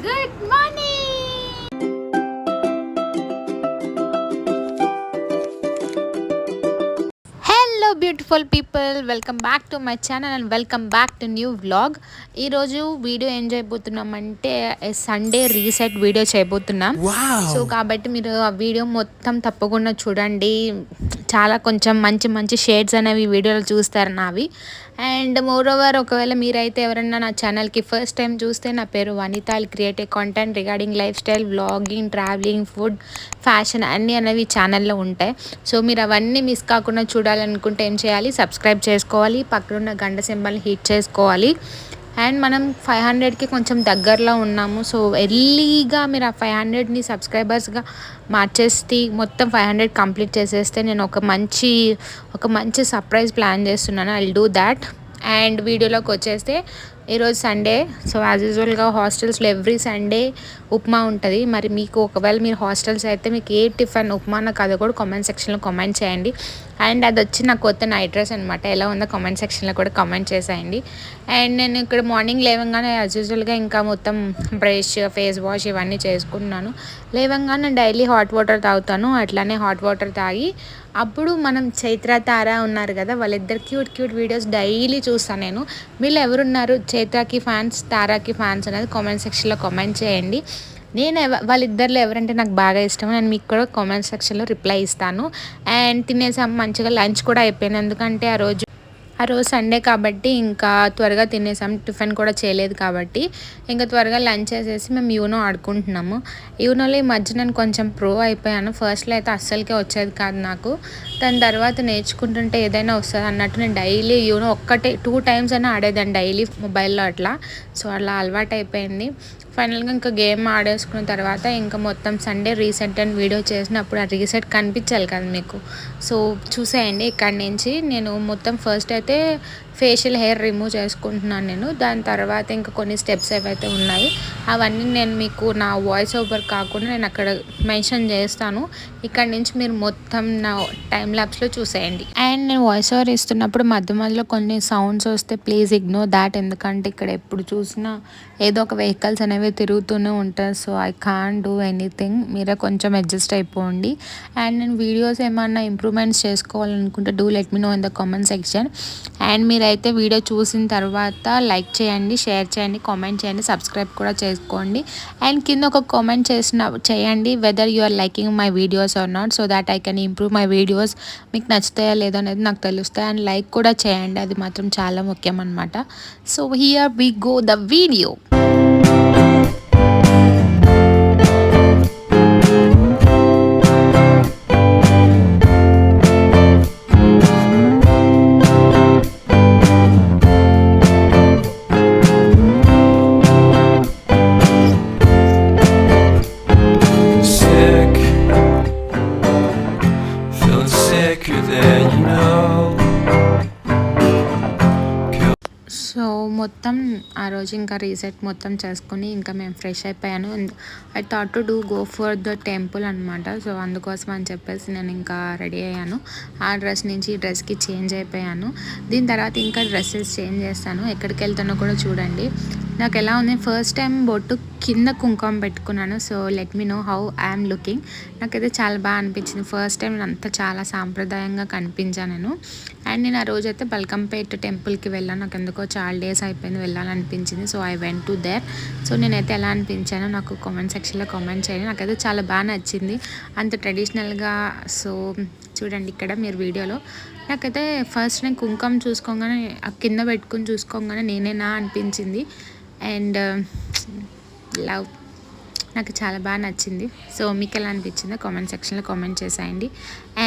Good morning! Hello beautiful people, welcome back to my channel and welcome back to new vlog. ఈరోజు video ఏం చేయబోతున్నామంటే Sunday reset video చేయబోతున్నాం. So కాబట్టి మీరు ఆ video మొత్తం తప్పకుండా చూడండి. చాలా కొంచెం మంచి మంచి షేడ్స్ అనేవి వీడియోలు చూస్తారు నావి. అండ్ మోర్ ఓవర్, ఒకవేళ మీరైతే ఎవరైనా నా ఛానల్కి ఫస్ట్ టైం చూస్తే, నా పేరు Vanitha. I create a content regarding lifestyle, vlogging, traveling, food, fashion అన్నీ అనేవి ఛానల్లో ఉంటాయి. సో మీరు అవన్నీ మిస్ కాకుండా చూడాలనుకుంటే ఏం చేయాలి? సబ్స్క్రైబ్ చేసుకోవాలి, పక్కనున్న గంట సింబల్ని హిట్ చేసుకోవాలి. అండ్ మనం 500కి కొంచెం దగ్గరలో ఉన్నాము. సో ఎర్లీగా మీరు ఆ 500ని సబ్స్క్రైబర్స్గా మార్చేసి మొత్తం 500 కంప్లీట్ చేసేస్తే నేను ఒక మంచి సర్ప్రైజ్ ప్లాన్ చేస్తున్నాను. I will do that. And వీడియోలోకి వచ్చేస్తే, ఈరోజు సండే. సో యాజ్ యూజువల్గా హాస్టల్స్లో ఎవ్రీ సండే ఉప్మా ఉంటుంది. మరి మీకు ఒకవేళ మీరు హాస్టల్స్ అయితే మీకు ఏ టిఫిన్ ఉప్మానో కాదో కూడా కామెంట్ సెక్షన్లో కామెంట్ చేయండి. అండ్ అది వచ్చి నా కొత్త నైట్ డ్రెస్ అనమాట. ఎలా ఉందో కామెంట్ సెక్షన్లో కూడా కామెంట్ చేసేయండి. అండ్ నేను ఇక్కడ మార్నింగ్ లేవగానే యాజ్ యూజువల్గా ఇంకా మొత్తం బ్రష్, ఫేస్ వాష్ ఇవన్నీ చేసుకుంటున్నాను. లేవగానే డైలీ హాట్ వాటర్ తాగుతాను. అట్లానే హాట్ వాటర్ తాగి అప్పుడు మనం చైత్ర, తార ఉన్నారు కదా, వాళ్ళిద్దరు క్యూట్ వీడియోస్ డైలీ చూస్తాను నేను. వీళ్ళు ఎవరున్నారు చైత్రకి ఫ్యాన్స్, తారాకి ఫ్యాన్స్ అనేది కామెంట్ సెక్షన్లో కామెంట్ చేయండి. నేను వాళ్ళిద్దరిలో ఎవరంటే నాకు బాగా ఇష్టం, నేను మీకు కూడా కామెంట్ సెక్షన్లో రిప్లై ఇస్తాను. అండ్ తినేసాం, మంచిగా లంచ్ కూడా అయిపోయింది. ఎందుకంటే ఆ రోజు సండే కాబట్టి ఇంకా త్వరగా తినేసాం. టిఫిన్ కూడా చేయలేదు కాబట్టి ఇంకా త్వరగా లంచ్ చేసేసి మేము యూనో ఆడుకుంటున్నాము. యూనోలో ఈ మధ్య నేను కొంచెం ప్రో అయిపోయాను. ఫస్ట్లో అయితే అస్సలకే వచ్చేది కాదు నాకు. దాని తర్వాత నేర్చుకుంటుంటే ఏదైనా వస్తుంది అన్నట్టు నేను డైలీ యూనో 2 టైమ్స్ అయినా ఆడేదాన్ని డైలీ మొబైల్లో అట్లా. సో అలా అలవాటు అయిపోయింది. ఫైనల్గా ఇంకా గేమ్ ఆడేసుకున్న తర్వాత ఇంకా మొత్తం సండే రీసెట్ అని వీడియో చేసినప్పుడు ఆ రీసెట్ కనిపించాలి కదా మీకు. సో చూసేయండి. ఇక్కడి నుంచి నేను మొత్తం ఫస్ట్ అయితే ఫేషియల్ హెయిర్ రిమూవ్ చేసుకుంటున్నాను నేను. దాని తర్వాత ఇంకా కొన్ని స్టెప్స్ ఏవైతే ఉన్నాయి అవన్నీ నేను మీకు నా వాయిస్ ఓవర్ కాకుండా నేను అక్కడ మెన్షన్ చేస్తాను. ఇక్కడ నుంచి మీరు మొత్తం నా టైం ల్యాబ్స్లో చూసేయండి. అండ్ నేను వాయిస్ ఓవర్ ఇస్తున్నప్పుడు మధ్యలో కొన్ని సౌండ్స్ వస్తే ప్లీజ్ ఇగ్నోర్ దాట్. ఎందుకంటే ఇక్కడ ఎప్పుడు చూసినా ఏదో ఒక వెహికల్స్ అనేవి తిరుగుతూనే ఉంటాయి. So I can't do anything. మీరే కొంచెం అడ్జస్ట్ అయిపోండి. అండ్ నేను వీడియోస్ ఏమన్నా ఇంప్రూవ్మెంట్స్ చేసుకోవాలనుకుంటే do let me know in the comment section. And మీరైతే వీడియో చూసిన తర్వాత లైక్ చేయండి, షేర్ చేయండి, కామెంట్ చేయండి, సబ్స్క్రైబ్ కూడా చేసుకోండి. అండ్ కింద ఒక కామెంట్ చేయండి whether you are liking my videos or not, so that I can improve my videos. మీకు నచ్చుతాయా లేదో అనేది నాకు తెలుస్తాయి. అండ్ లైక్ కూడా చేయండి, అది మాత్రం చాలా ముఖ్యం అనమాట. So here we go the video. So మొత్తం ఆ రోజు ఇంకా రీసెట్ మొత్తం చేసుకుని ఇంకా మేము ఫ్రెష్ అయిపోయాను. I thought to go for the temple అనమాట. సో అందుకోసం అని చెప్పేసి నేను ఇంకా రెడీ అయ్యాను. ఆ డ్రెస్ నుంచి ఈ డ్రెస్కి చేంజ్ అయిపోయాను. దీని తర్వాత ఇంకా డ్రెస్సెస్ చేంజ్ చేస్తాను. ఎక్కడికి వెళ్తానో కూడా చూడండి. నాకు ఎలా ఉంది, ఫస్ట్ టైం బొట్టు కింద కుంకుమ పెట్టుకున్నాను. So let me know how I'm looking. నాకైతే చాలా బాగా అనిపించింది. ఫస్ట్ టైం అంతా చాలా సాంప్రదాయంగా కనిపించాను నేను. అండ్ నేను ఆ రోజైతే బల్కంపేట్ టెంపుల్కి వెళ్ళాను. నాకు ఎందుకో చాలా డేస్ అయిపోయింది వెళ్ళాలనిపించింది. So I went to there. So నేనైతే ఎలా అనిపించానో నాకు కామెంట్ సెక్షన్లో కామెంట్ చేయండి. నాకైతే చాలా బాగా నచ్చింది, అంత ట్రెడిషనల్గా. సో చూడండి ఇక్కడ మీరు వీడియోలో. నాకైతే ఫస్ట్ నేను కుంకుమ చూసుకోగానే, ఆ కింద పెట్టుకుని చూసుకోగానే నేనేనా అనిపించింది. అండ్ లవ్, నాకు చాలా బాగా నచ్చింది. సో మీకు ఎలా అనిపించిందో కామెంట్ సెక్షన్లో కామెంట్ చేసేయండి.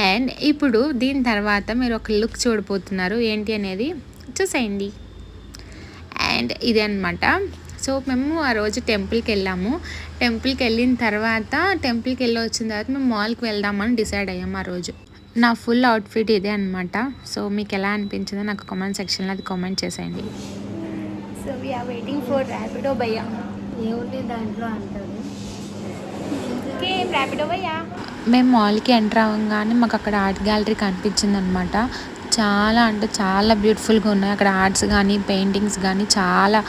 అండ్ ఇప్పుడు దీని తర్వాత మీరు ఒక లుక్ చూడబోతున్నారు, ఏంటి అనేది చూసేయండి. అండ్ ఇదే అనమాట. సో మేము ఆ రోజు టెంపుల్కి వెళ్ళాము. టెంపుల్కి వెళ్ళిన తర్వాత వచ్చిన తర్వాత మేము మాల్కి వెళ్దామని డిసైడ్ అయ్యాము ఆ రోజు. నా ఫుల్ అవుట్ఫిట్ ఇదే అనమాట. సో మీకు ఎలా అనిపించిందో నాకు కామెంట్ సెక్షన్లో అది కామెంట్ చేసేయండి. So we are waiting for Rapido భయ్యా. ఏముంది దాంట్లో అంటారు, ర్యాపిడో భయ్యా. మేము మాల్కి ఎంటర్ అవ్వగానే మాకు అక్కడ ఆర్ట్ గ్యాలరీ కనిపించింది అనమాట. చాలా అంటే చాలా బ్యూటిఫుల్గా ఉన్నాయి. అక్కడ ఆర్ట్స్ కానీ పెయింటింగ్స్ కానీ చాలా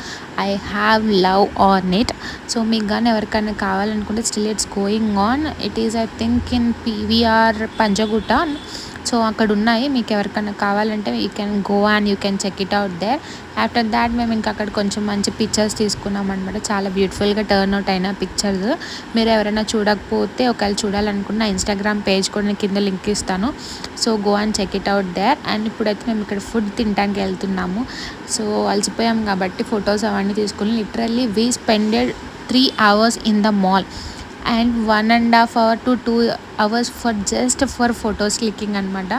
I have love on it. So మీకు కానీ ఎవరికైనా కావాలనుకుంటే still it's going on. It is I think in PVR Panjagutta. So అక్కడ ఉన్నాయి. మీకు ఎవరికైనా కావాలంటే you can go and you can check it out there. After that మేము ఇంకా అక్కడ కొంచెం మంచి పిక్చర్స్ తీసుకున్నాం అనమాట. చాలా బ్యూటిఫుల్గా టర్న్ అవుట్ అయిన పిక్చర్స్. మీరు ఎవరైనా చూడకపోతే ఒకవేళ చూడాలనుకున్న ఇన్స్టాగ్రామ్ పేజ్ కూడా నేను కింద లింక్ ఇస్తాను. So go and check it out there. And ఇప్పుడైతే మేము ఇక్కడ ఫుడ్ తినడానికి వెళ్తున్నాము. సో అలసిపోయాం కాబట్టి ఫొటోస్ అవన్నీ తీసుకుని literally we spended 3 hours in the mall and 1.5 hour to 2 hours for photos clicking అనమాట.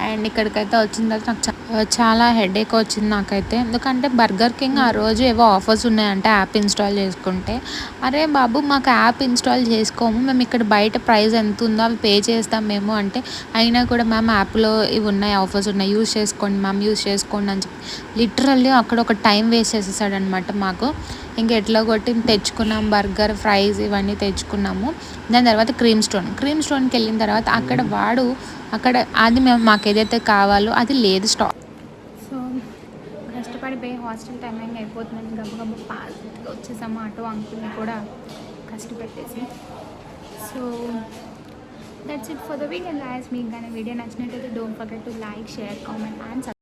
అండ్ ఇక్కడికైతే వచ్చిన తర్వాత నాకు చాలా హెడేక్ వచ్చింది నాకైతే. ఎందుకంటే బర్గర్ కింగ్ ఆ రోజు ఏవో ఆఫర్స్ ఉన్నాయంటే యాప్ ఇన్స్టాల్ చేసుకుంటే, అరే బాబు మాకు యాప్ ఇన్స్టాల్ చేసుకోము, మేము ఇక్కడ బయట ప్రైస్ ఎంత ఉందో అవి పే చేస్తాం మేము అంటే, అయినా కూడా మ్యామ్ యాప్లో ఇవి ఉన్నాయి, ఆఫర్స్ ఉన్నాయి, యూస్ చేసుకోండి మ్యామ్, యూస్ చేసుకోండి అని చెప్పి లిటరల్లీ అక్కడ ఒక టైం వేస్ట్ చేసేసాడనమాట మాకు. ఇంక ఎట్లా కొట్టి తెచ్చుకున్నాం బర్గర్, ఫ్రైస్ ఇవన్నీ తెచ్చుకున్నాము. దాని తర్వాత క్రీమ్ స్టోన్కి వెళ్ళిన తర్వాత అక్కడ అది మాకు ఏదైతే కావాలో అది లేదు స్టాక్. సో కష్టపడిపోయి హాస్టల్ టైమింగ్ అయిపోతుందని గబగబా ఫాస్ట్గా వచ్చేసాము. ఆటో అంకుల్ని కూడా కష్టపెట్టేసి. So that's it for the week. And guys మీకు కానీ వీడియో నచ్చినట్టయితే don't forget to like, share, comment and